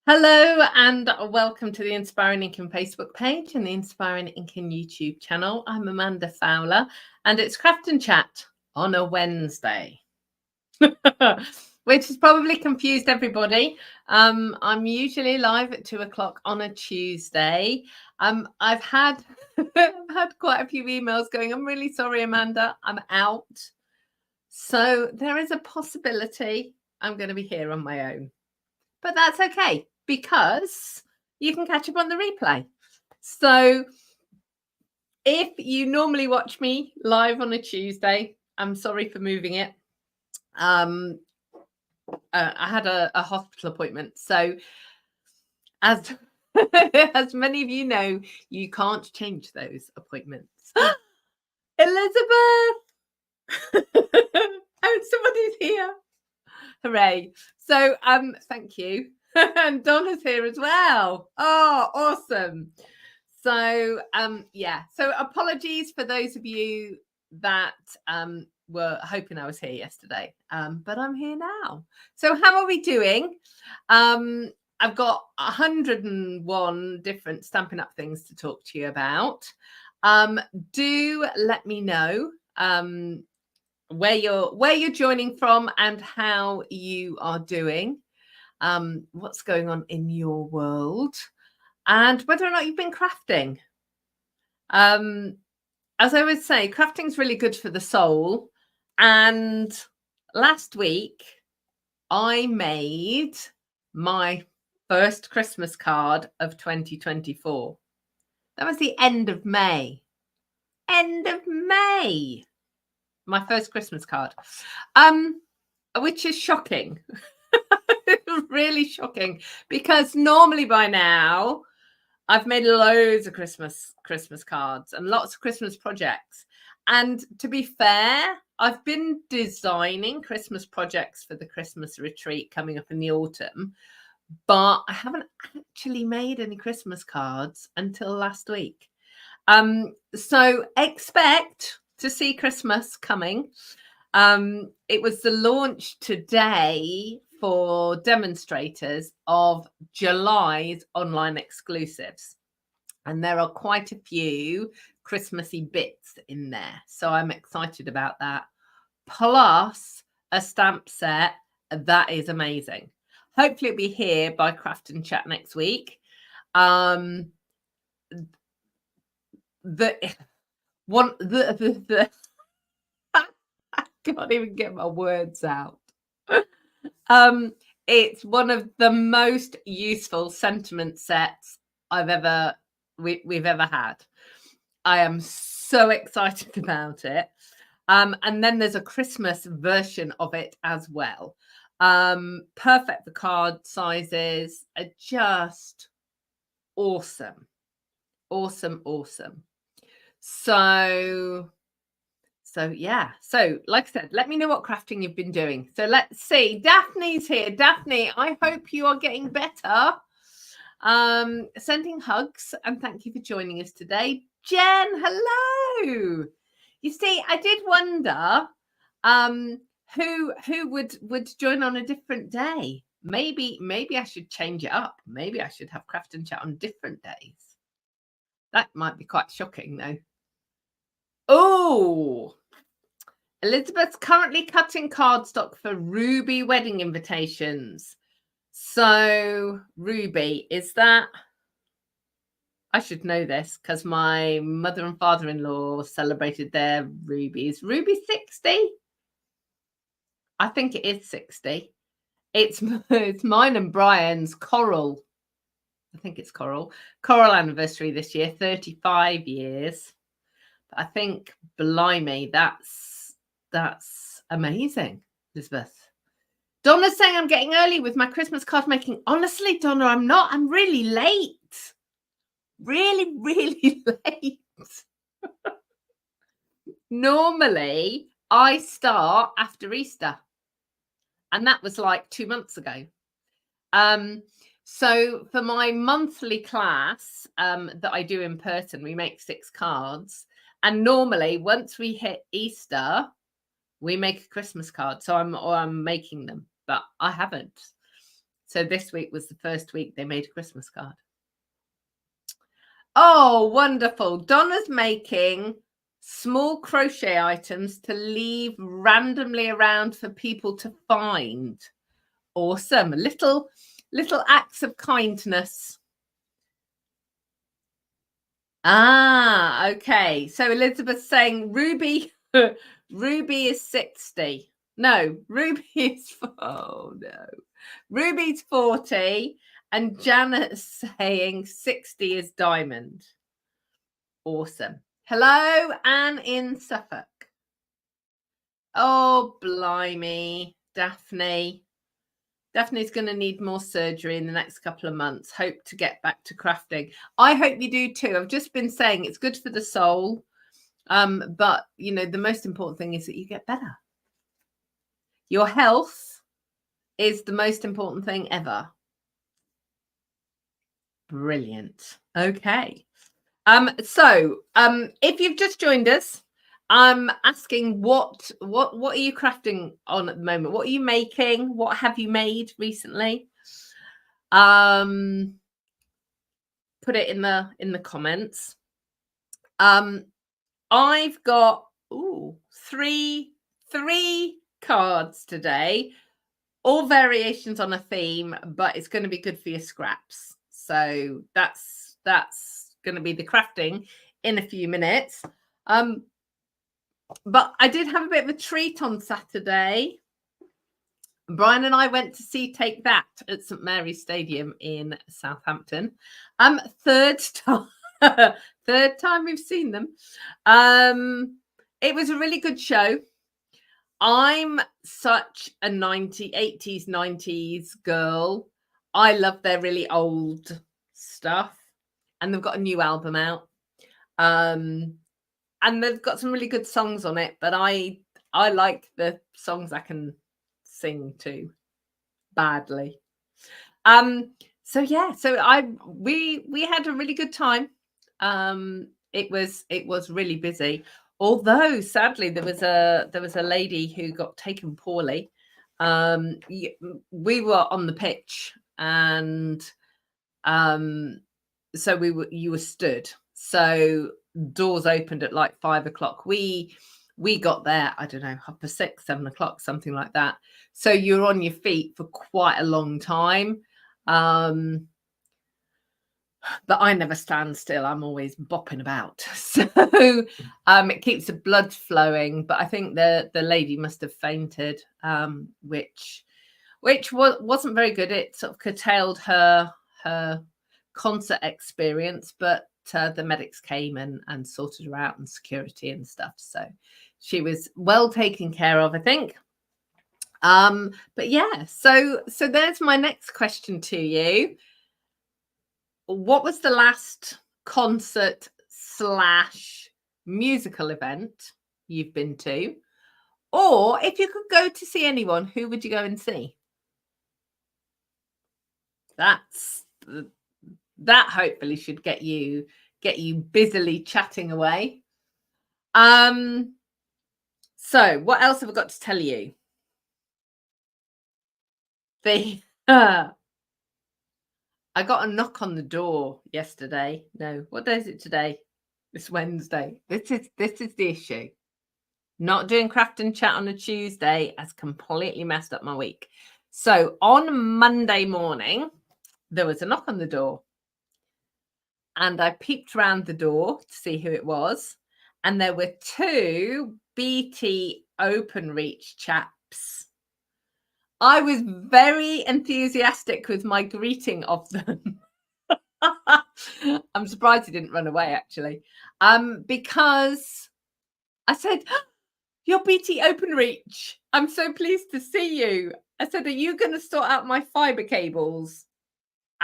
Hello and welcome to the Inspiring Inking Facebook page and the Inspiring Inking YouTube channel. I'm Amanda Fowler and it's Craft and Chat on a Wednesday, which has probably confused everybody. I'm usually live at 2 o'clock on a Tuesday. I've had quite a few emails going, I'm really sorry, Amanda, I'm out. So there is a possibility I'm going to be here on my own. But that's okay, because you can catch up on the replay. So if you normally watch me live on a Tuesday, I'm sorry for moving it. I had a hospital appointment. So as as many of you know, you can't change those appointments. Elizabeth! Oh, somebody's here. Hooray. So thank you. And Donna's here as well. Oh, awesome. So so apologies for those of you that were hoping I was here yesterday, but I'm here now. So how are we doing? I've got 101 different Stampin' Up things to talk to you about. Do let me know where you're joining from and how you are doing, what's going on in your world, and whether or not you've been crafting. As I would say, crafting is really good for the soul. And last week I made my first Christmas card of 2024. That was the end of May. My first Christmas card, which is shocking. Really shocking, because normally by now I've made loads of Christmas cards and lots of Christmas projects. And to be fair, I've been designing Christmas projects for the Christmas retreat coming up in the autumn, but I haven't actually made any Christmas cards until last week. So expect to see Christmas coming. It was the launch today for demonstrators of July's online exclusives. And there are quite a few Christmassy bits in there. So I'm excited about that. Plus a stamp set that is amazing. Hopefully it'll be here by Craft and Chat next week. I can't even get my words out. It's one of the most useful sentiment sets we've ever had. I am so excited about it. And then there's a Christmas version of it as well. Perfect for card sizes. Just awesome. So yeah, so like I said, let me know what crafting you've been doing. So let's see. Daphne's here. Daphne, I hope you are getting better. Sending hugs and thank you for joining us today. Jen, hello. You see, I did wonder who would join on a different day. Maybe I should change it up. Maybe I should have Craft and Chat on different days. That might be quite shocking though. Oh, Elizabeth's currently cutting cardstock for Ruby wedding invitations. So, Ruby, is that... I should know this because my mother and father-in-law celebrated their Rubies. Ruby 60? I think it is 60. It's mine and Brian's Coral. I think it's Coral anniversary this year, 35 years. But I think, blimey, that's amazing, Elizabeth. Donna's saying I'm getting early with my Christmas card making. Honestly, Donna, I'm not. I'm really late. Really late. Normally, I start after Easter. And that was like 2 months ago. So for my monthly class that I do in person, we make 6 cards. And normally, once we hit Easter, we make a Christmas card. So I'm making them, but I haven't. So this week was the first week they made a Christmas card. Oh, wonderful. Donna's making small crochet items to leave randomly around for people to find. Awesome. Little acts of kindness. Ah, okay. So Elizabeth's saying Ruby is 60. No, Ruby is Ruby's 40 and Janet's saying 60 is Diamond. Awesome. Hello, Anne in Suffolk. Oh, blimey, Daphne. Daphne's going to need more surgery in the next couple of months. Hope to get back to crafting. I hope you do too. I've just been saying it's good for the soul. But, you know, the most important thing is that you get better. Your health is the most important thing ever. Brilliant. Okay. So if you've just joined us, I'm asking what are you crafting on at the moment? What are you making? What have you made recently? Put it in the comments. I've got three cards today, all variations on a theme, but it's going to be good for your scraps. So that's going to be the crafting in a few minutes. But I did have a bit of a treat on Saturday. Brian and I went to see Take That at St Mary's Stadium in Southampton. Third time we've seen them. It was a really good show. I'm such a 80s, 90s girl. I love their really old stuff. And they've got a new album out. And they've got some really good songs on it. But I like the songs I can sing to badly. So yeah, we had a really good time. It was really busy. Although sadly there was a lady who got taken poorly. We were on the pitch and so you were stood. So doors opened at like 5 o'clock. We got there, I don't know, 6:30, 7 o'clock, something like that. So you're on your feet for quite a long time. But I never stand still. I'm always bopping about. So it keeps the blood flowing. But I think the lady must have fainted, which wasn't very good. It sort of curtailed her concert experience. But the medics came and sorted her out, and security and stuff. So she was well taken care of, I think. But yeah, so there's my next question to you. What was the last concert / musical event you've been to? Or if you could go to see anyone, who would you go and see? That hopefully should get you busily chatting away. So what else have I got to tell you? I got a knock on the door yesterday. No, what day is it today? It's Wednesday. This is the issue. Not doing craft and chat on a Tuesday has completely messed up my week. So on Monday morning, there was a knock on the door. And I peeped around the door to see who it was. And there were 2 BT Openreach chaps. I was very enthusiastic with my greeting of them. I'm surprised he didn't run away, actually, because I said, "You're BT Openreach. I'm so pleased to see you." I said, "Are you going to sort out my fiber cables?"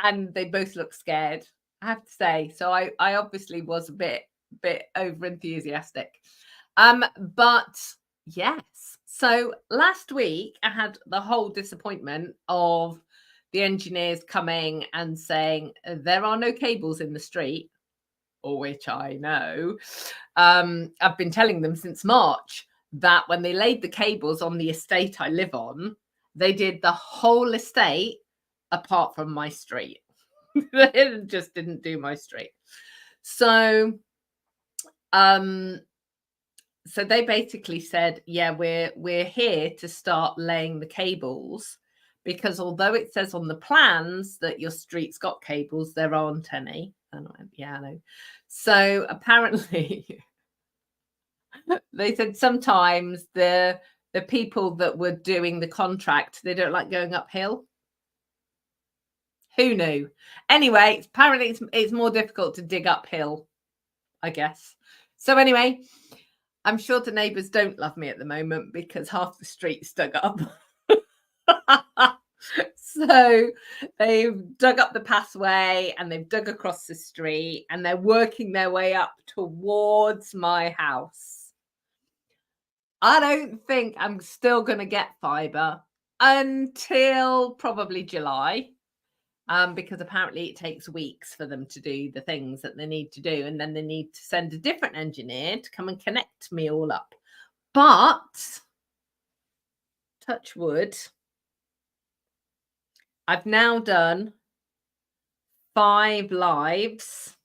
And they both looked scared, I have to say. So I obviously was a bit over enthusiastic, but yes. So last week I had the whole disappointment of the engineers coming and saying there are no cables in the street, or which I know. I've been telling them since March that when they laid the cables on the estate I live on, they did the whole estate apart from my street. They just didn't do my street. So so they basically said, yeah, we're here to start laying the cables, because although it says on the plans that your street's got cables, there aren't any. And I went, yeah, I know. So apparently they said sometimes the people that were doing the contract, they don't like going uphill. Who knew? Anyway, apparently it's more difficult to dig uphill, I guess. So anyway, I'm sure the neighbours don't love me at the moment because half the street's dug up. So they've dug up the pathway and they've dug across the street and they're working their way up towards my house. I don't think I'm still going to get fibre until probably July. Because apparently it takes weeks for them to do the things that they need to do. And then they need to send a different engineer to come and connect me all up. But, touch wood, I've now done 5 lives.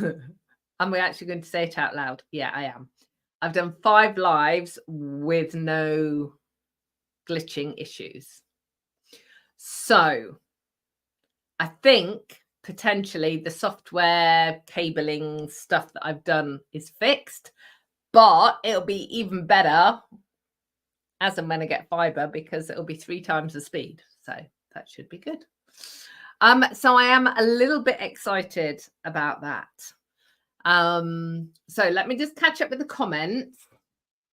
Am I actually going to say it out loud? Yeah, I am. I've done 5 lives with no glitching issues. So I think potentially the software cabling stuff that I've done is fixed, but it'll be even better as and when I get fibre, because it'll be 3 times the speed. So that should be good. So I am a little bit excited about that. So let me just catch up with the comments.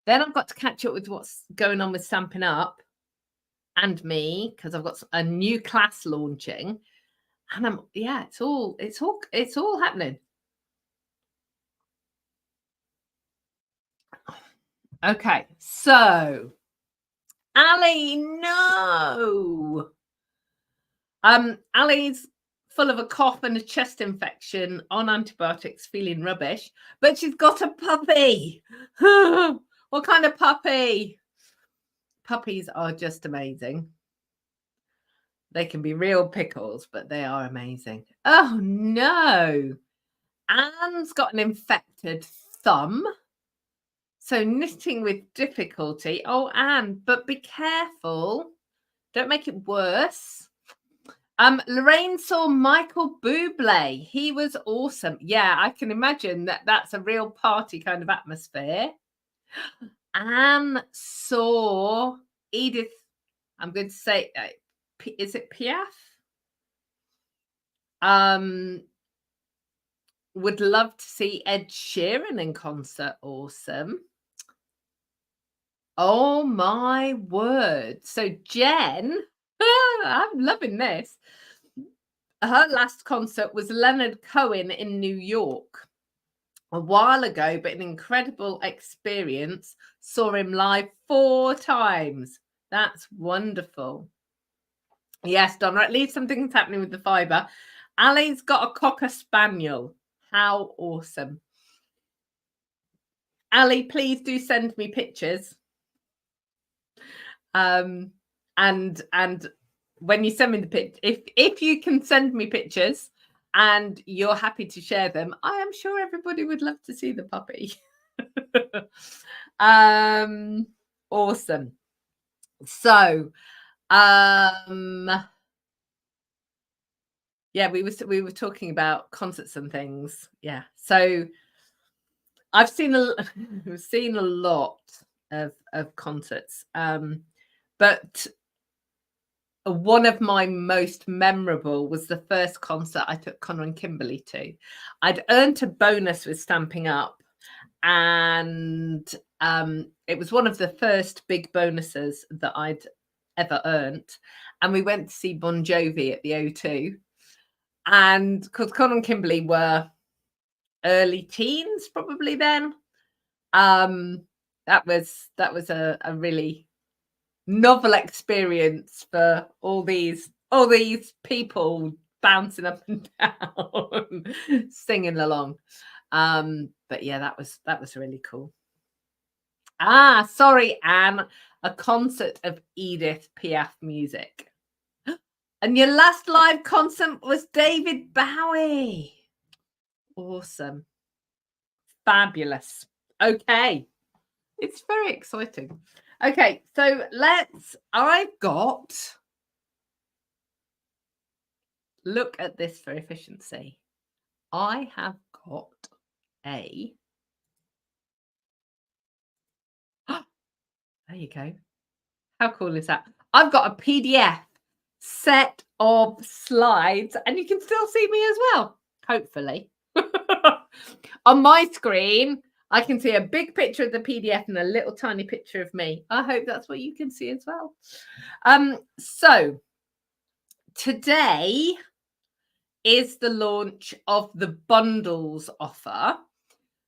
Then I've got to catch up with what's going on with Stampin' Up and me, because I've got a new class launching, and it's all happening. Okay, so Ali, no. Ali's full of a cough and a chest infection, on antibiotics, feeling rubbish, but she's got a puppy. What kind of puppy? Puppies are just amazing. They can be real pickles, but they are amazing. Oh no. Anne's got an infected thumb. So knitting with difficulty. Oh, Anne, but be careful. Don't make it worse. Lorraine saw Michael Bublé. He was awesome. Yeah, I can imagine that's a real party kind of atmosphere. Anne saw Edith, I'm going to say, is it Piaf? Would love to see Ed Sheeran in concert. Awesome. Oh my word. So Jen, I'm loving this. Her last concert was Leonard Cohen in New York a while ago, but an incredible experience. Saw him live 4 times. That's wonderful. Yes, Donna, at least something's happening with the fibre. Ali's got a Cocker Spaniel. How awesome. Ali, please do send me pictures. And when you send me the picture, if you can send me pictures and you're happy to share them, I am sure everybody would love to see the puppy. Awesome. So yeah, we were talking about concerts and things. Yeah, so I've seen a lot of concerts, but one of my most memorable was the first concert I took Connor and Kimberly to. I'd earned a bonus with Stamping Up, and it was one of the first big bonuses that I'd ever earned. And we went to see Bon Jovi at the O2. And because Connor and Kimberly were early teens, probably then, that was a really novel experience for all these people bouncing up and down, singing along. But yeah, that was really cool. Sorry, Anne, a concert of Edith Piaf music. And your last live concert was David Bowie. Awesome. Fabulous. Okay. It's very exciting. Okay, so I've got, look at this for efficiency. I have got a, there you go. How cool is that? I've got a PDF set of slides and you can still see me as well, hopefully. On my screen, I can see a big picture of the PDF and a little tiny picture of me. I hope that's what you can see as well. So today is the launch of the bundles offer.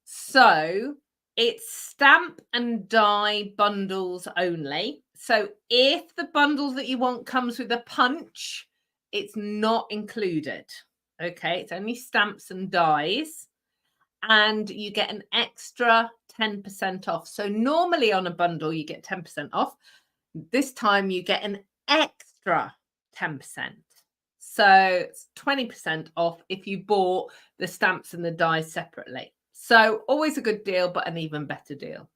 So it's stamp and die bundles only. So if the bundle that you want comes with a punch, it's not included. Okay, it's only stamps and dies. And you get an extra 10% off. So normally on a bundle, you get 10% off. This time you get an extra 10%. So it's 20% off if you bought the stamps and the dies separately. So always a good deal, but an even better deal.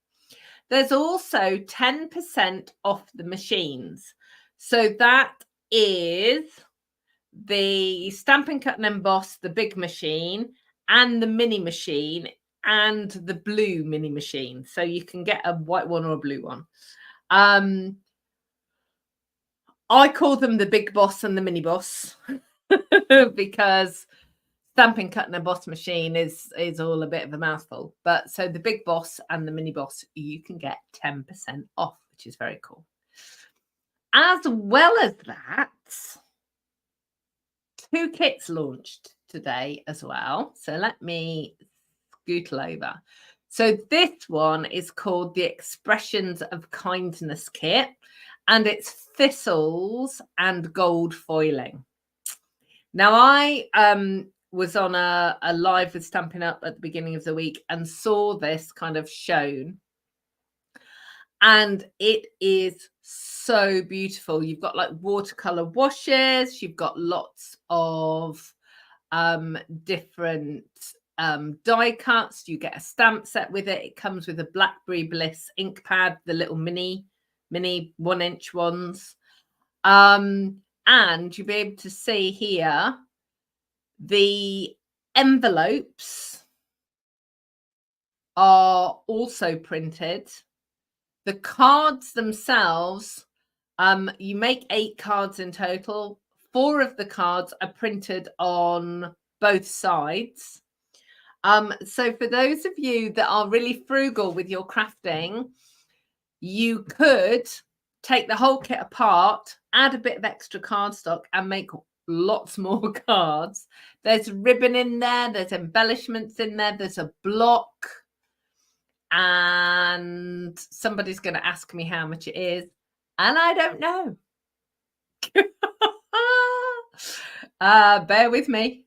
There's also 10% off the machines. So that is the Stampin' Cut and Emboss, the big machine, and the mini machine, and the blue mini machine. So you can get a white one or a blue one. I call them the Big Boss and the Mini Boss because Stampin' Cut and Emboss machine is all a bit of a mouthful. But so the Big Boss and the Mini Boss, you can get 10% off, which is very cool. As well as that, 2 kits launched today as well. So let me scootle over. So this one is called the Expressions of Kindness kit, and it's thistles and gold foiling. Now I was on a live with Stampin' Up at the beginning of the week and saw this kind of shown, and it is so beautiful. You've got like watercolor washes, you've got lots of different die cuts. You get a stamp set with it. It comes with a Blackberry Bliss ink pad, the little mini 1-inch ones, and you'll be able to see here the envelopes are also printed. The cards themselves, you make 8 cards in total. 4 of the cards are printed on both sides. So for those of you that are really frugal with your crafting, you could take the whole kit apart, add a bit of extra cardstock and make lots more cards. There's ribbon in there, there's embellishments in there, there's a block, and somebody's going to ask me how much it is, and I don't know. Bear with me.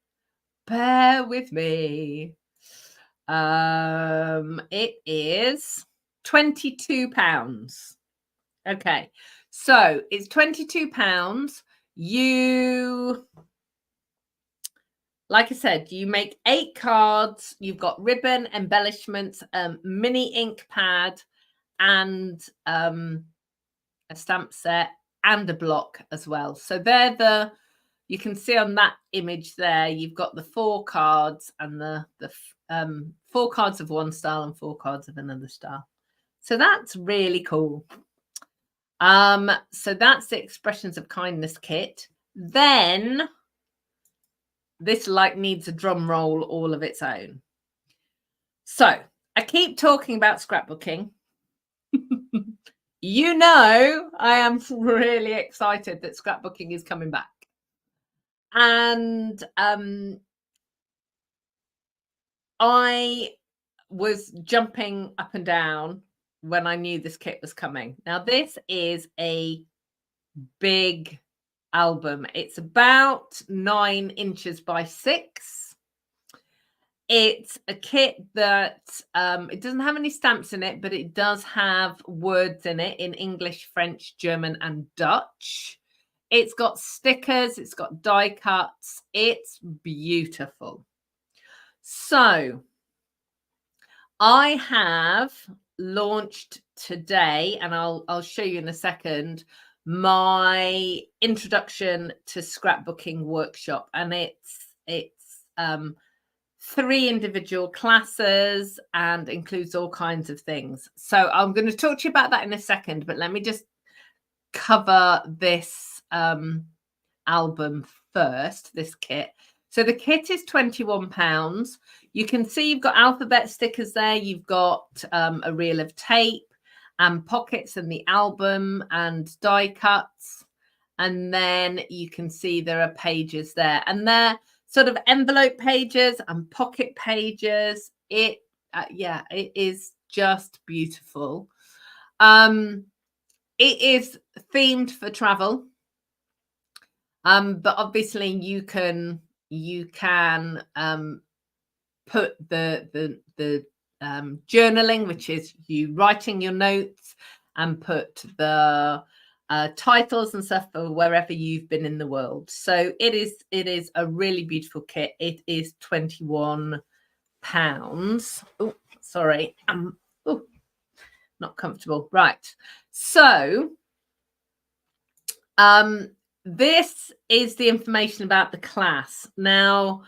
It is £22. Okay, so it's £22. You, like I said, you make 8 cards. You've got ribbon, embellishments, mini ink pad, and a stamp set and a block as well. So they're the, you can see on that image there, you've got the 4 cards and the 4 cards of one style and 4 cards of another style. So that's really cool. So that's the Expressions of Kindness kit. Then this like needs a drum roll all of its own. So I keep talking about scrapbooking. You know, I am really excited that scrapbooking is coming back. And I was jumping up and down when I knew this kit was coming. Now, this is a big album. It's about 9 inches by 6. It's a kit that it doesn't have any stamps in it, but it does have words in it in English, French, German, and Dutch. It's got stickers, it's got die cuts. It's beautiful. So I have launched today, and I'll show you in a second, my introduction to scrapbooking workshop, and it's 3 individual classes and includes all kinds of things. So I'm going to talk to you about that in a second, but let me just cover this album first, this kit. So the kit is £21. You can see you've got alphabet stickers there. You've got a reel of tape and pockets and the album and die cuts. And then you can see there are pages there. And they're sort of envelope pages and pocket pages. It is just beautiful. It is themed for travel. But obviously you can put the journaling, which is you writing your notes, and put the titles and stuff for wherever you've been in the world. So it is a really beautiful kit. It is £21. Oh, sorry. Not comfortable. Right. So this is the information about the class. Now,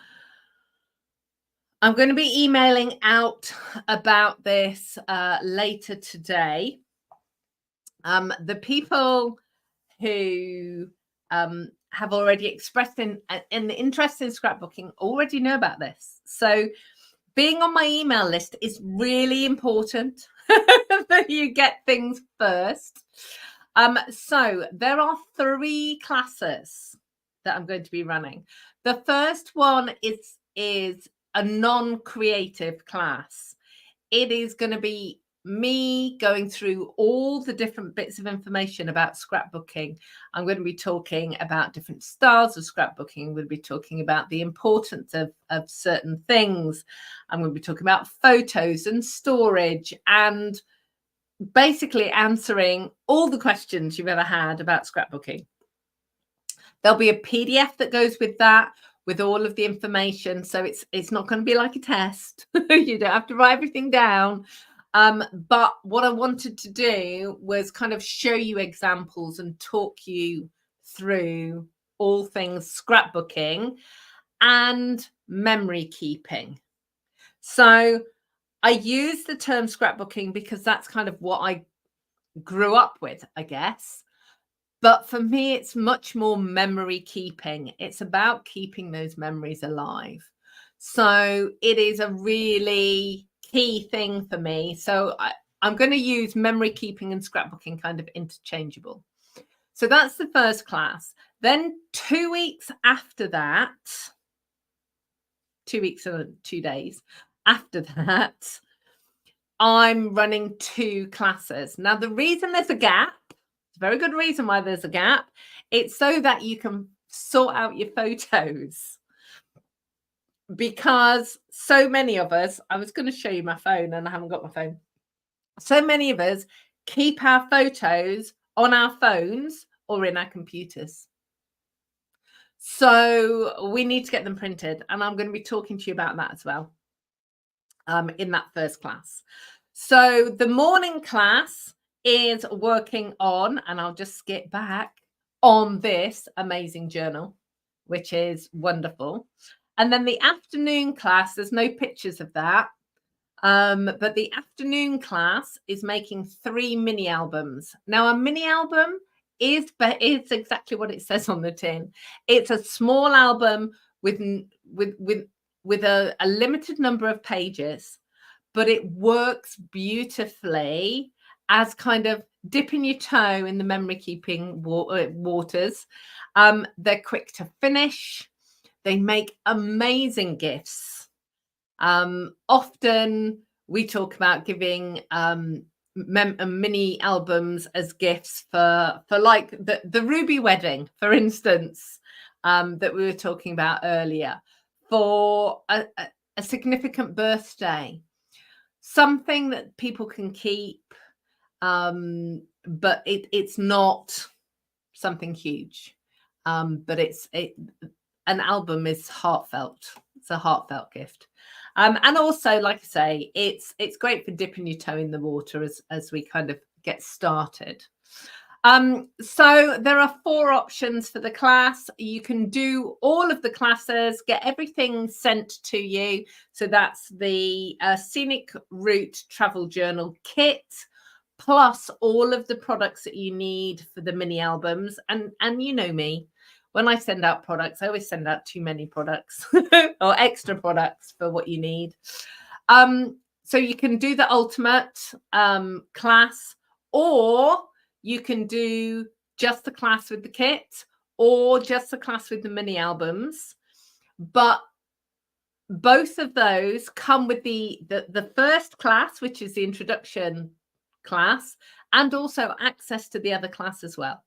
I'm going to be emailing out about this later today. The people who have already expressed an interest in scrapbooking already know about this. So being on my email list is really important that you get things first. So there are 3 classes that I'm going to be running. The first one is a non-creative class. It is going to be me going through all the different bits of information about scrapbooking. I'm going to be talking about different styles of scrapbooking. I'm going to be talking about the importance of certain things. I'm going to be talking about photos and storage, and basically answering all the questions you've ever had about scrapbooking. There'll be a PDF that goes with that, with all of the information. So it's not going to be like a test. You don't have to write everything down. But what I wanted to do was kind of show you examples and talk you through all things scrapbooking and memory keeping. So I use the term scrapbooking because that's kind of what I grew up with, I guess. But for me, it's much more memory keeping. It's about keeping those memories alive. So it is a really key thing for me. So I'm going to use memory keeping and scrapbooking kind of interchangeable. So that's the first class. Then 2 weeks after that, 2 weeks and 2 days after that, I'm running 2 classes. Now, the reason there's a gap, it's a very good reason why there's a gap. It's so that you can sort out your photos. Because so many of us, I was going to show you my phone and I haven't got my phone. So many of us keep our photos on our phones or in our computers. So we need to get them printed. And I'm going to be talking to you about that as well in that first class. So the morning class is working on, and I'll just skip back, on this amazing journal, which is wonderful. And then the afternoon class, there's no pictures of that. But the afternoon class is making 3 mini albums. Now, a mini album is exactly what it says on the tin. It's a small album with a limited number of pages, but it works beautifully as kind of dipping your toe in the memory keeping waters. They're quick to finish. They make amazing gifts. Often we talk about giving mini albums as gifts for like the Ruby wedding, for instance, that we were talking about earlier, for a significant birthday, something that people can keep, but it's not something huge. But an album is heartfelt. It's a heartfelt gift. And also, like I say, it's great for dipping your toe in the water as we kind of get started. So there are 4 options for the class. You can do all of the classes, get everything sent to you. So that's the Scenic Route Travel Journal kit, plus all of the products that you need for the mini albums. And you know me, when I send out products, I always send out too many products or extra products for what you need. So you can do the ultimate class, or you can do just the class with the kit, or just the class with the mini albums. But both of those come with the first class, which is the introduction class, and also access to the other class as well.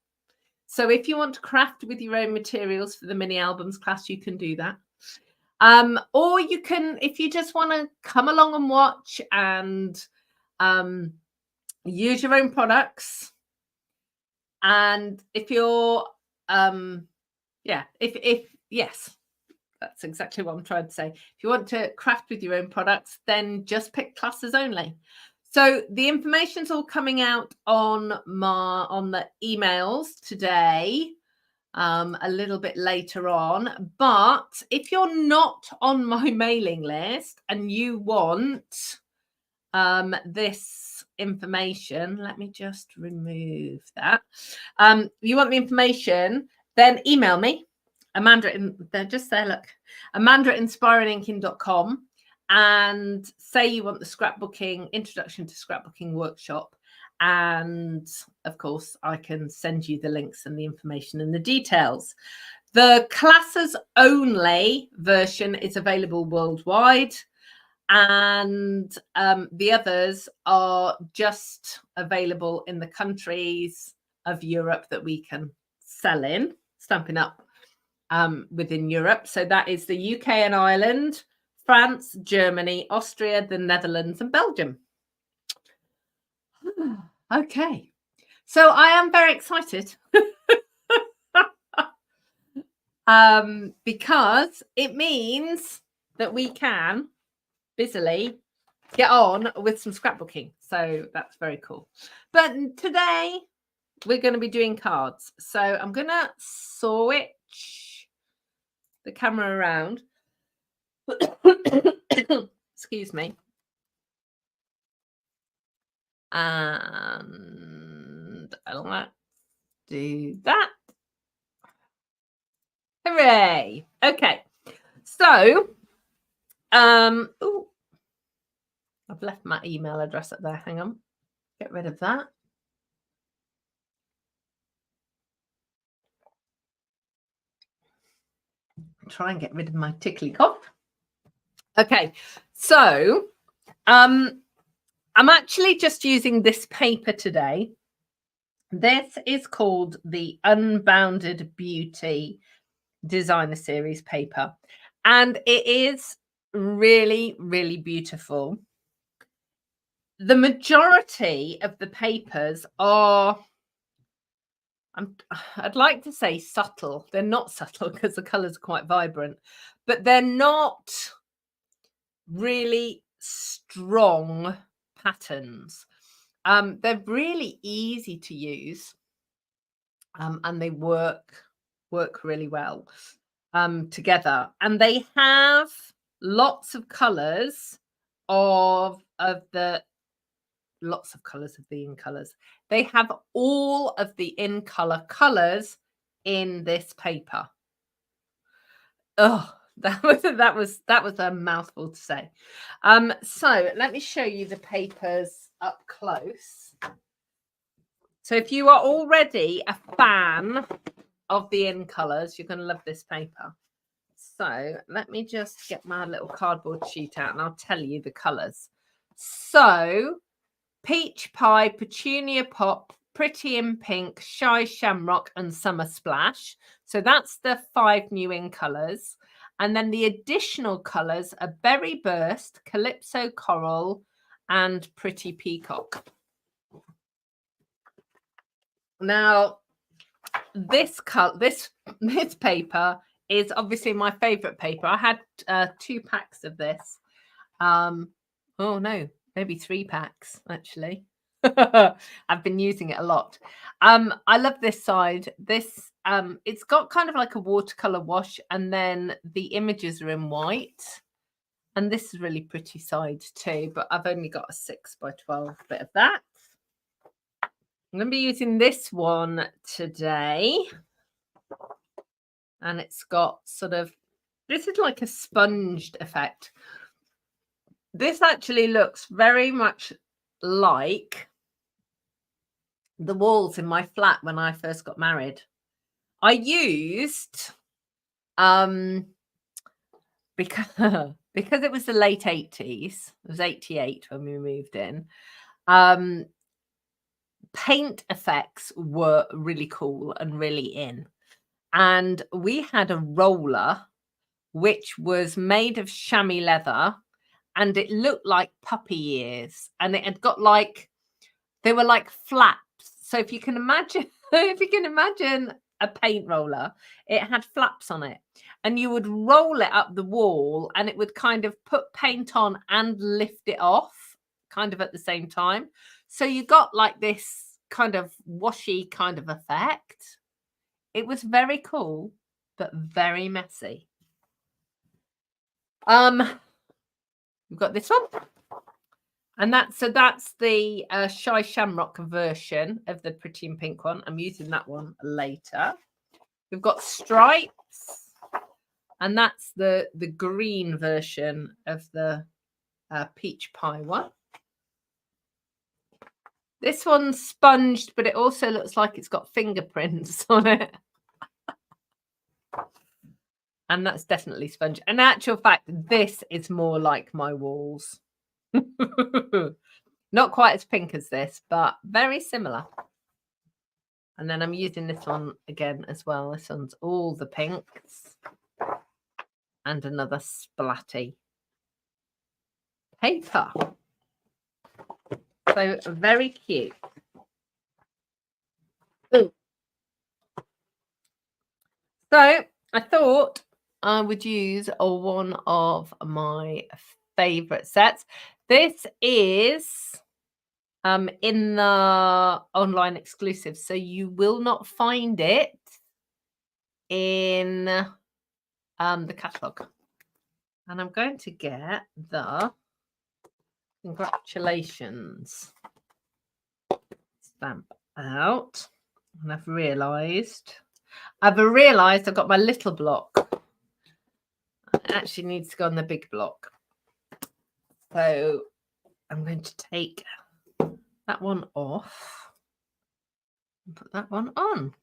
So if you want to craft with your own materials for the mini albums class, you can do that. Or you can, if you just want to come along and watch and use your own products. And if you're, yes, that's exactly what I'm trying to say. If you want to craft with your own products, then just pick classes only. So the information's all coming out on the emails today, a little bit later on. But if you're not on my mailing list and you want this information, let me just remove that. You want the information, then email me, Amanda. They're just there, look, Amanda@inspiringinking.com, and say you want the scrapbooking, introduction to scrapbooking workshop. And of course, I can send you the links and the information and the details. The classes only version is available worldwide, and the others are just available in the countries of Europe that we can sell in, Stampin' Up within Europe. So that is the UK and Ireland, France, Germany, Austria, the Netherlands, and Belgium. Okay, so I am very excited because it means that we can busily get on with some scrapbooking. So that's very cool. But today we're going to be doing cards. So I'm going to switch the camera around. Excuse me. And let's do that. Hooray. Okay. So, ooh, I've left my email address up there. Hang on. Get rid of that. Try and get rid of my tickly cough. Okay. So, I'm actually just using this paper today. This is called the Unbounded Beauty Designer Series paper, and it is really, really beautiful. The majority of the papers are, I'd like to say subtle. They're not subtle because the colors are quite vibrant, but they're not really strong patterns. They're really easy to use, and they work really well together. And they have lots of colors of the in colors. They have all of the in color colors in this paper. Oh, that was a mouthful to say. So let me show you the papers up close. So if you are already a fan of the in colors, you're going to love this paper. So let me just get my little cardboard sheet out and I'll tell you the colors. So Peach Pie, Petunia Pop, Pretty in Pink, Shy Shamrock, and Summer Splash. So that's the 5 new in colors. And then the additional colors are Berry Burst, Calypso Coral, and Pretty Peacock. Now, this paper is obviously my favorite paper. I had 2 packs of this. Oh no, maybe 3 packs actually. I've been using it a lot. I love this side. This it's got kind of like a watercolor wash, and then the images are in white. And this is really pretty side too, but I've only got a 6x12 bit of that. I'm going to be using this one today. And it's got sort of, this is like a sponged effect. This actually looks very much like the walls in my flat when I first got married. I used, because it was the late 80s, it was 88 when we moved in, paint effects were really cool and really in. And we had a roller which was made of chamois leather, and it looked like puppy ears, and it had got like, they were like flaps. So if you can imagine, a paint roller, it had flaps on it, and you would roll it up the wall and it would kind of put paint on and lift it off kind of at the same time. So you got like this kind of washy kind of effect. It was very cool, but very messy. We've got this one. And that's the Shy Shamrock version of the Pretty in Pink one. I'm using that one later. We've got Stripes, and that's the green version of the Peach Pie one. This one's sponged, but it also looks like it's got fingerprints on it. And that's definitely sponge. In actual fact, this is more like my walls. Not quite as pink as this, but very similar. And then I'm using this one again as well. This one's all the pinks. And another splatty paper. So very cute. Ooh. So I thought I would use one of my favorite sets. This is in the online exclusive, so you will not find it in the catalogue. And I'm going to get the congratulations stamp out, and I've realised I've got my little block. It actually needs to go on the big block. So I'm going to take that one off and put that one on.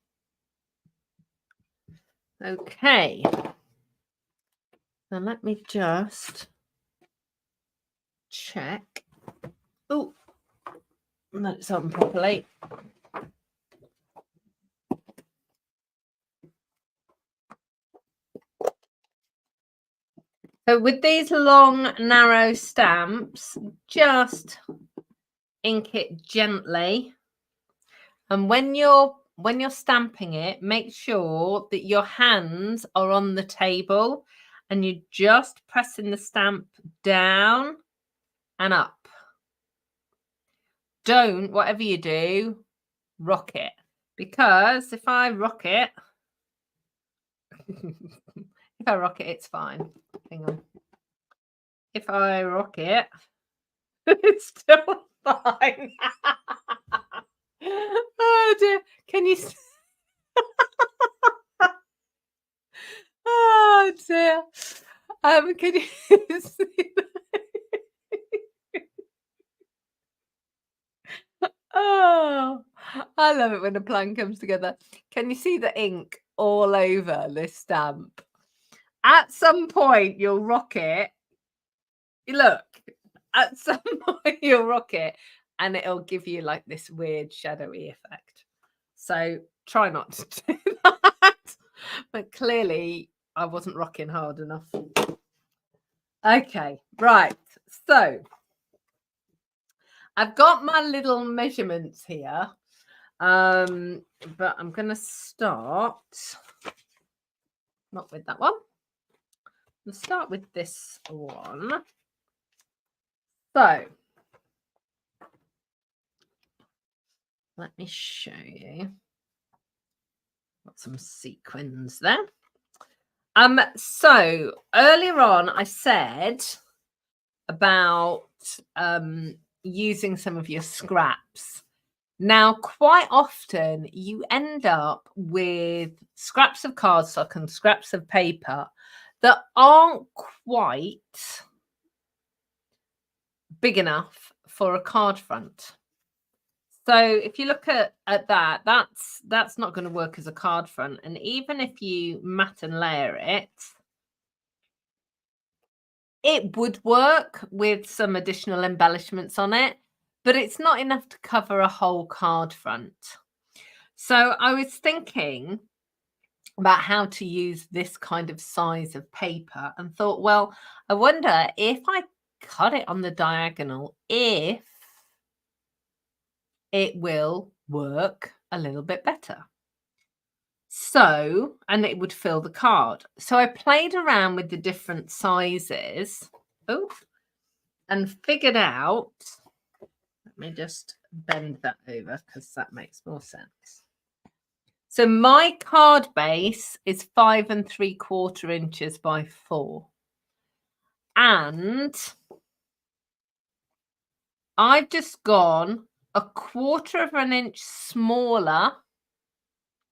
Okay. Now let me just check. Oh, that it's on properly. So with these long, narrow stamps, just ink it gently. And when you're stamping it, make sure that your hands are on the table and you're just pressing the stamp down and up. Don't, whatever you do, rock it. Because if I rock it, it's fine. Hang on. If I rock it, it's still fine. Oh dear. Can you oh dear. Can you see Oh, I love it when a plan comes together. Can you see the ink all over this stamp? At some point, you'll rock it. Look, at some point, you'll rock it, and it'll give you like this weird shadowy effect. So try not to do that. But clearly, I wasn't rocking hard enough. Okay, right. So I've got my little measurements here. But I'm going to start not with that one. Let's start with this one. So let me show you. Got some sequins there. So earlier on I said about using some of your scraps. Now, quite often you end up with scraps of cardstock and scraps of paper that aren't quite big enough for a card front. So if you look at that, that's not going to work as a card front. And even if you mat and layer it would work with some additional embellishments on it, but it's not enough to cover a whole card front. So I was thinking about how to use this kind of size of paper and thought, well, I wonder if I cut it on the diagonal, if it will work a little bit better. So, and it would fill the card. So I played around with the different sizes and figured out, let me just bend that over because that makes more sense. So my card base is 5 3/4 inches by 4. And I've just gone 1/4 inch smaller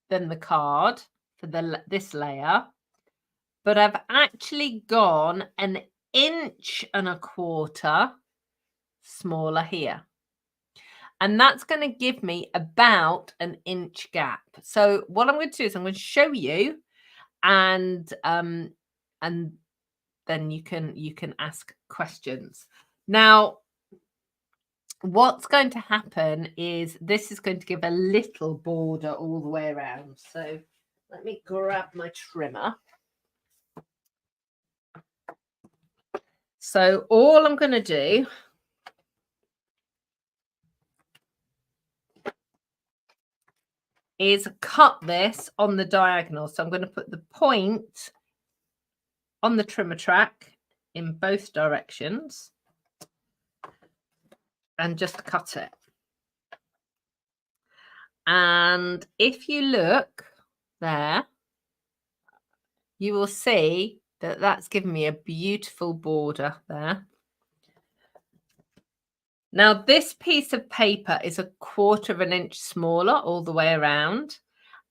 than the card for this layer, but I've actually gone 1.25 inches smaller here. And that's going to give me about 1 inch gap. So what I'm going to do is I'm going to show you, and then you can ask questions. Now, what's going to happen is this is going to give a little border all the way around. So let me grab my trimmer. So all I'm going to do is cut this on the diagonal. So I'm going to put the point on the trimmer track in both directions and just cut it. And if you look there, you will see that that's given me a beautiful border there. Now, this piece of paper is 1/4 inch smaller all the way around.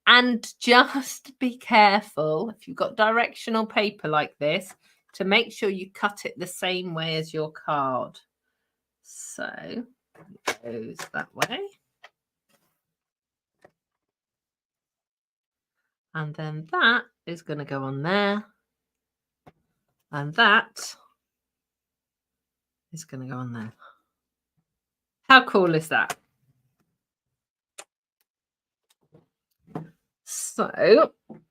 And just be careful if you've got directional paper like this to make sure you cut it the same way as your card. So it goes that way. And then that is going to go on there. And that is going to go on there. How cool is that? So I'm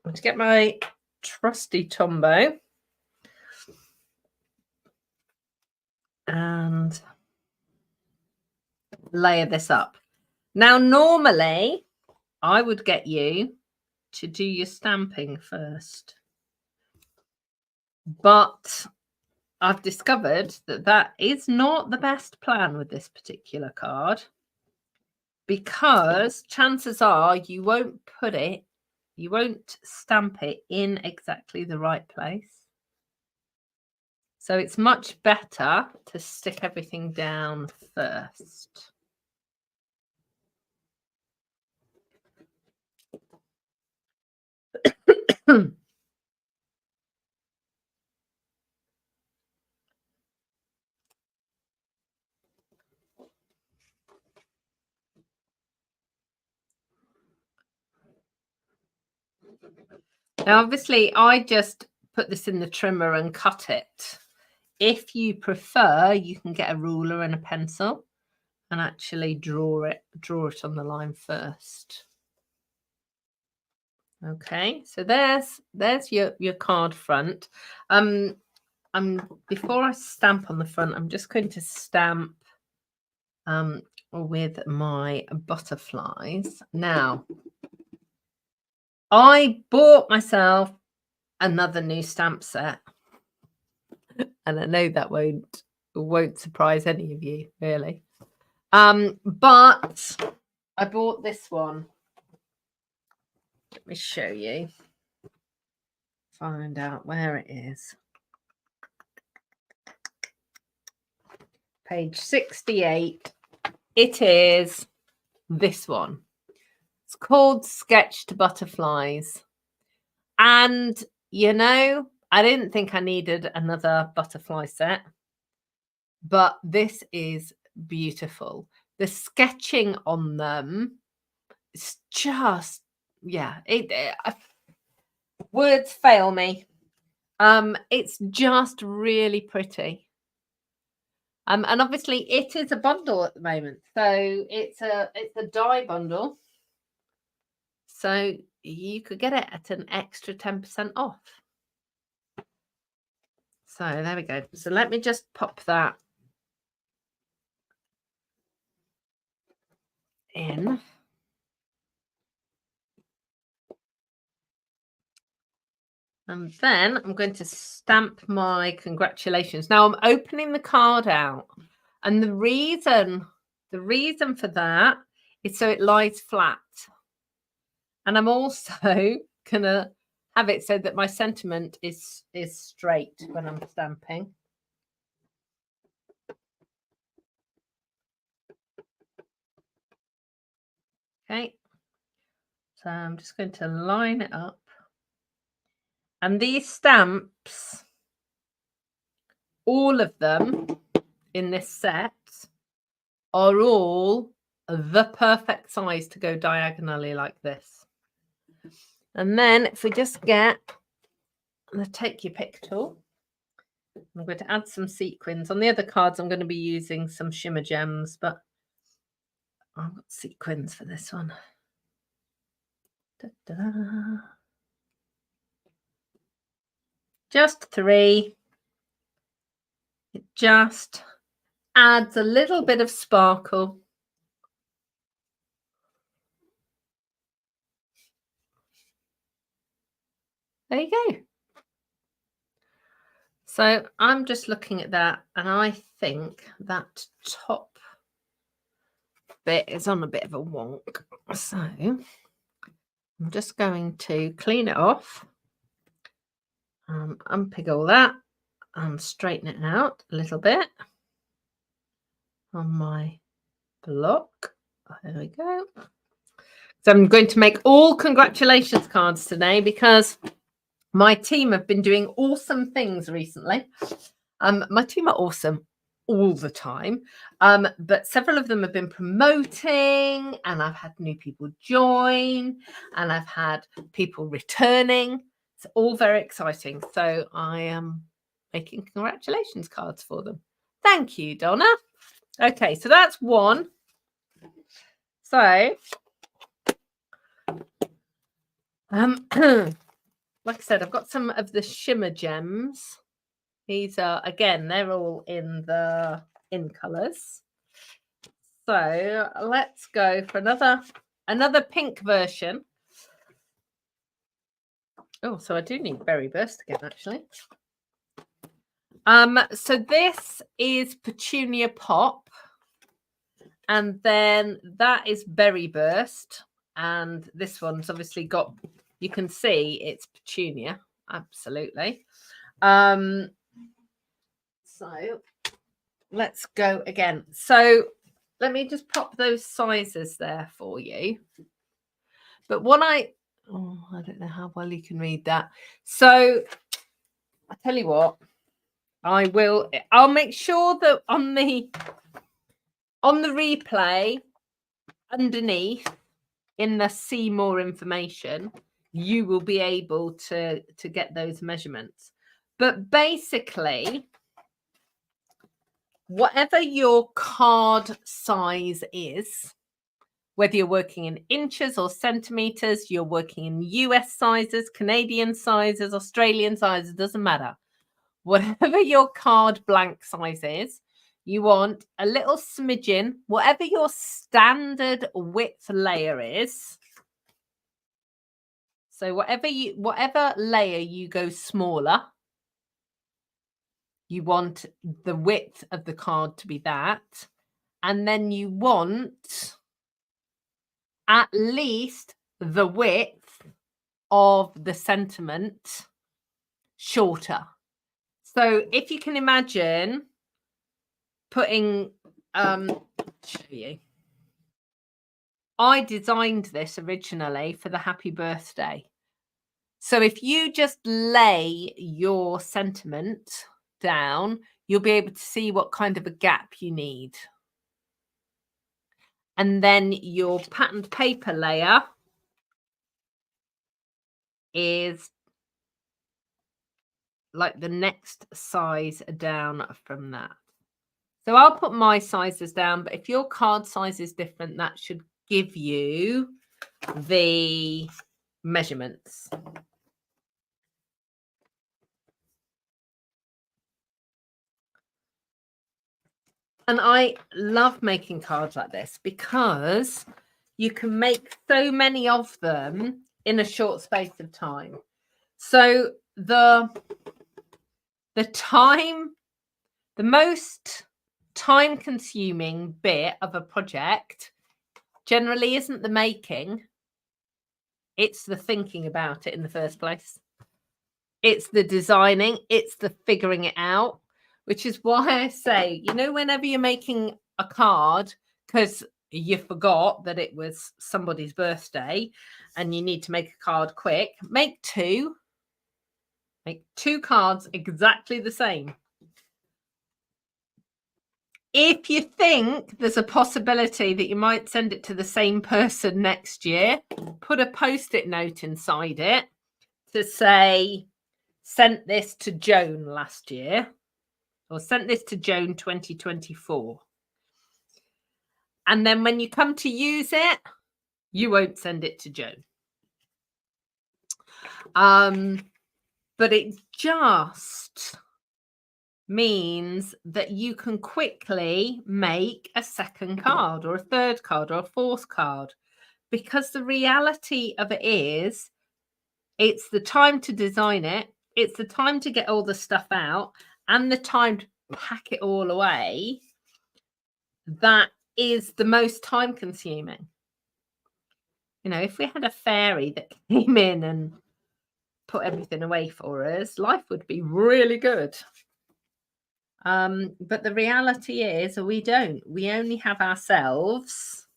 going to get my trusty Tombow and layer this up. Now, normally I would get you to do your stamping first, but I've discovered that that is not the best plan with this particular card, because chances are you won't stamp it in exactly the right place. So it's much better to stick everything down first. Now, obviously, I just put this in the trimmer and cut it. If you prefer, you can get a ruler and a pencil and actually draw it on the line first. Okay, so there's your card front. Before I stamp on the front, I'm just going to stamp with my butterflies. Now, I bought myself another new stamp set, and I know that won't surprise any of you, really. But I bought this one. Let me show you. Find out where it is. Page 68. It is this one. It's called Sketched Butterflies. And, you know, I didn't think I needed another butterfly set, but this is beautiful. The sketching on them is just, yeah, words fail me. It's just really pretty. And obviously it is a bundle at the moment. So it's a die bundle. So you could get it at an extra 10% off. So there we go. So let me just pop that in. And then I'm going to stamp my congratulations. Now I'm opening the card out. And the reason for that is so it lies flat. And I'm also going to have it so that my sentiment is straight when I'm stamping. Okay. So I'm just going to line it up. And these stamps, all of them in this set, are all the perfect size to go diagonally like this. And then if we just get the take your pick tool, I'm going to add some sequins. On the other cards, I'm going to be using some shimmer gems, but I've got sequins for this one. Da-da. Just 3. It just adds a little bit of sparkle. There you go. So I'm just looking at that, and I think that top bit is on a bit of a wonk. So I'm just going to clean it off, unpick all that, and straighten it out a little bit on my block. There we go. So I'm going to make all congratulations cards today because my team have been doing awesome things recently. My team are awesome all the time, but several of them have been promoting, and I've had new people join, and I've had people returning. It's all very exciting. So I am making congratulations cards for them. Thank you, Donna. Okay, so that's one. So like I said, I've got some of the shimmer gems. These are, again, they're all in colours. So let's go for another pink version. Oh, so I do need Berry Burst again, actually. So this is Petunia Pop, and then that is Berry Burst, and this one's obviously got, you can see it's Petunia, absolutely. So let's go again. So let me just pop those sizes there for you. But what I don't know how well you can read that. So I tell you what, I'll make sure that on the replay underneath in the see more information, you will be able to get those measurements. But basically, whatever your card size is, whether you're working in inches or centimeters, you're working in US sizes, Canadian sizes, Australian sizes, doesn't matter. Whatever your card blank size is, you want a little smidgen, whatever your standard width layer is. So whatever layer you go smaller, you want the width of the card to be that. And then you want at least the width of the sentiment shorter. So if you can imagine putting, show you. I designed this originally for the happy birthday. So if you just lay your sentiment down, you'll be able to see what kind of a gap you need. And then your patterned paper layer is like the next size down from that. So I'll put my sizes down, but if your card size is different, that should give you the measurements. And I love making cards like this because you can make so many of them in a short space of time. So the most time-consuming bit of a project generally isn't the making, it's the thinking about it in the first place. It's the designing, it's the figuring it out, which is why I say, you know, whenever you're making a card, because you forgot that it was somebody's birthday and you need to make a card quick, make two cards exactly the same. If you think there's a possibility that you might send it to the same person next year, put a post-it note inside it to say, sent this to Joan last year, or sent this to Joan 2024. And then when you come to use it, you won't send it to Joan. But it just means that you can quickly make a second card or a third card or a fourth card, because the reality of it is it's the time to design it, it's the time to get all the stuff out, and the time to pack it all away that is the most time consuming. You know, if we had a fairy that came in and put everything away for us, life would be really good. But the reality is we don't. We only have ourselves.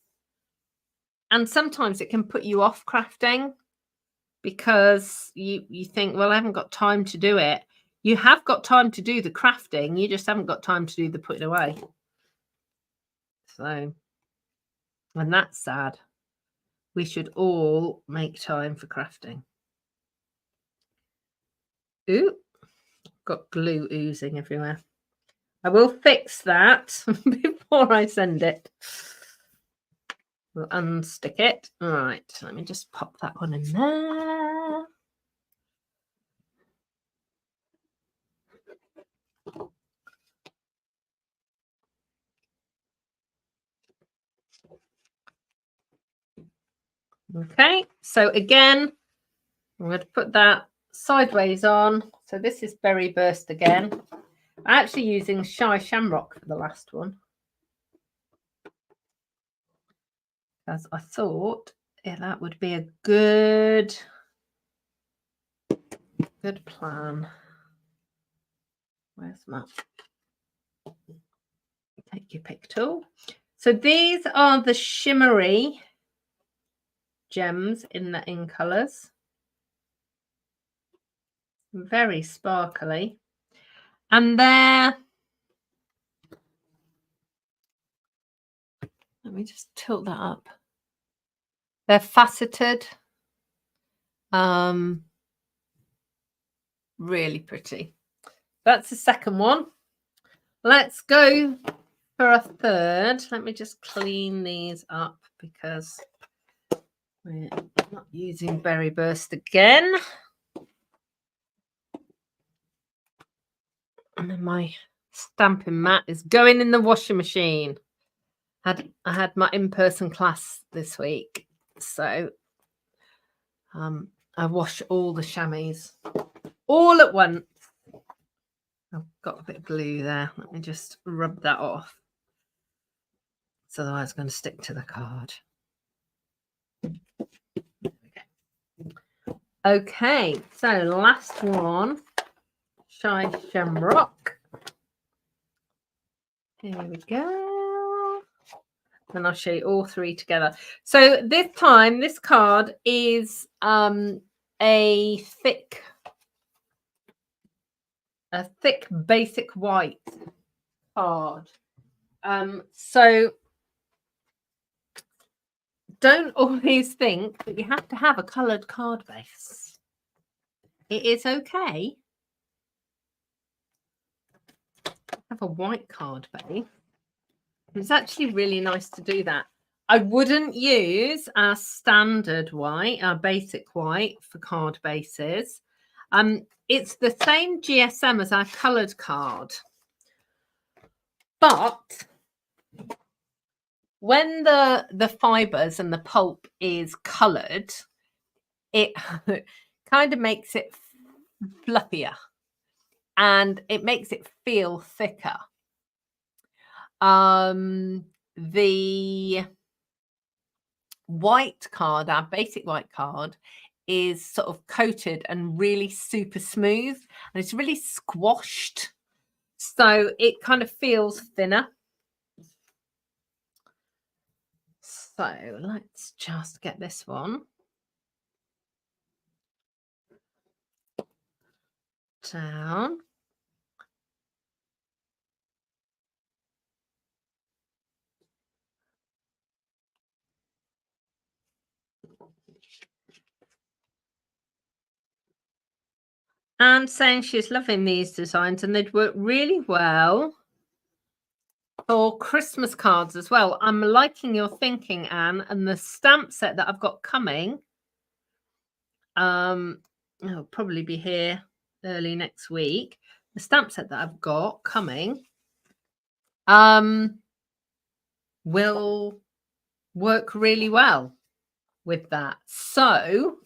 And sometimes it can put you off crafting because you think, well, I haven't got time to do it. You have got time to do the crafting. You just haven't got time to do the putting away. So, and that's sad. We should all make time for crafting. Ooh, got glue oozing everywhere. I will fix that before I send it. We'll unstick it. All right, let me just pop that one in there. Okay, so again, I'm going to put that sideways on. So this is Berry Burst again. I'm actually using Shy Shamrock for the last one, as I thought that would be a good plan. Where's my take your pick tool? So these are the shimmery gems in colors, very sparkly, and let me just tilt that up. They're faceted, really pretty. That's the second one. Let's go for a third. Let me just clean these up because we're not using Berry Burst again. And then my stamping mat is going in the washing machine. I had my in-person class this week, so I wash all the chamois all at once. I've got a bit of glue there. Let me just rub that off. So otherwise it's going to stick to the card. Okay, so last one, Chai Shamrock. Here we go. And I'll show you all three together. So this time, this card is a thick basic white card. So don't always think that you have to have a coloured card base. It is okay to have a white card base. It's actually really nice to do that. I wouldn't use our standard white, our basic white for card bases. It's the same GSM as our coloured card. But when the fibres and the pulp is coloured, it kind of makes it fluffier and it makes it feel thicker. The white card, our basic white card, is sort of coated and really super smooth, and it's really squashed, so it kind of feels thinner. So let's just get this one down. And saying she's loving these designs and they'd work really well for Christmas cards as well. I'm liking your thinking, Anne, and the stamp set that I've got coming. It'll probably be here early next week. The stamp set that I've got coming will work really well with that. So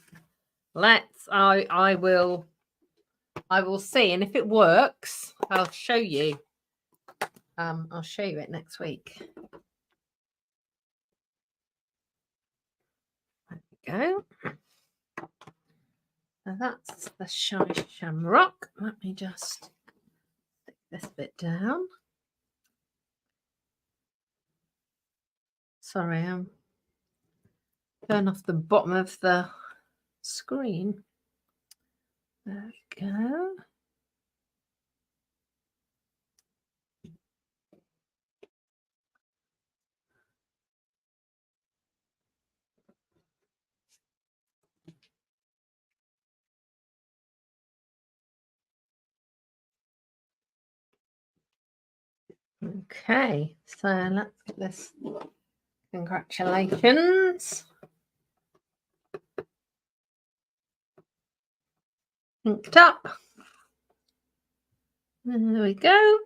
I will see, and if it works, I'll show you. I'll show you it next week. There we go. So that's the Chai Shamrock. Let me just stick this bit down. Sorry, I'm going off the bottom of the screen. There we go. Okay, so let's get this. Congratulations. Inked up. There we go.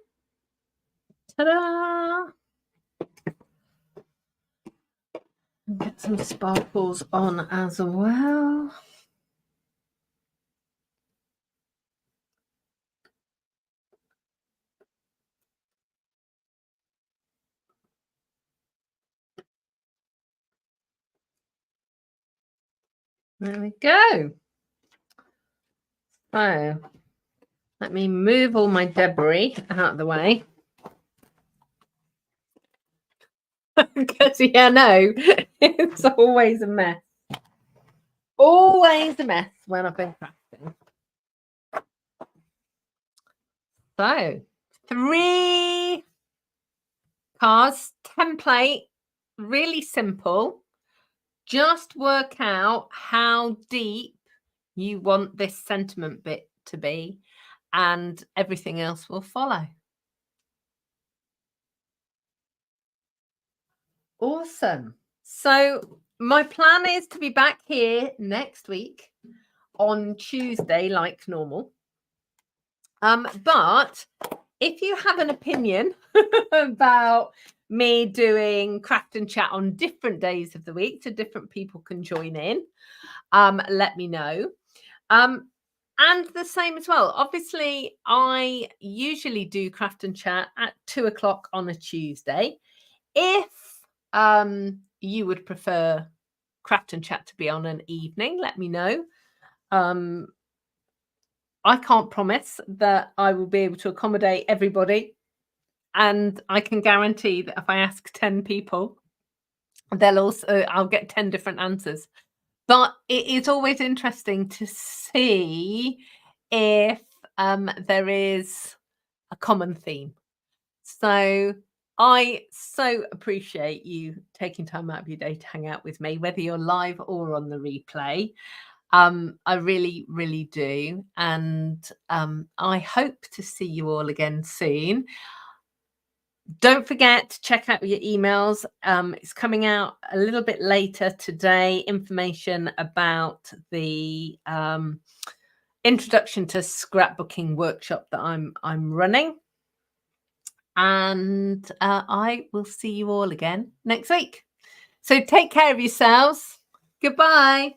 Ta-da! Get some sparkles on as well. There we go. So let me move all my debris out of the way. Because, yeah, no, it's always a mess. Always a mess when I've been crafting. So 3 cards, template, really simple. Just work out how deep you want this sentiment bit to be, and everything else will follow. Awesome. So my plan is to be back here next week on Tuesday like normal. But if you have an opinion about me doing craft and chat on different days of the week so different people can join in, let me know. And the same as well. Obviously, I usually do craft and chat at 2:00 on a Tuesday. If you would prefer craft and chat to be on an evening, let me know. I can't promise that I will be able to accommodate everybody. And I can guarantee that if I ask 10 people, I'll get 10 different answers. But it is always interesting to see if there is a common theme. So I so appreciate you taking time out of your day to hang out with me, whether you're live or on the replay. I really, really do. And I hope to see you all again soon. Don't forget to check out your emails. It's coming out a little bit later today. Information about the introduction to scrapbooking workshop that I'm running. And I will see you all again next week. So take care of yourselves. Goodbye.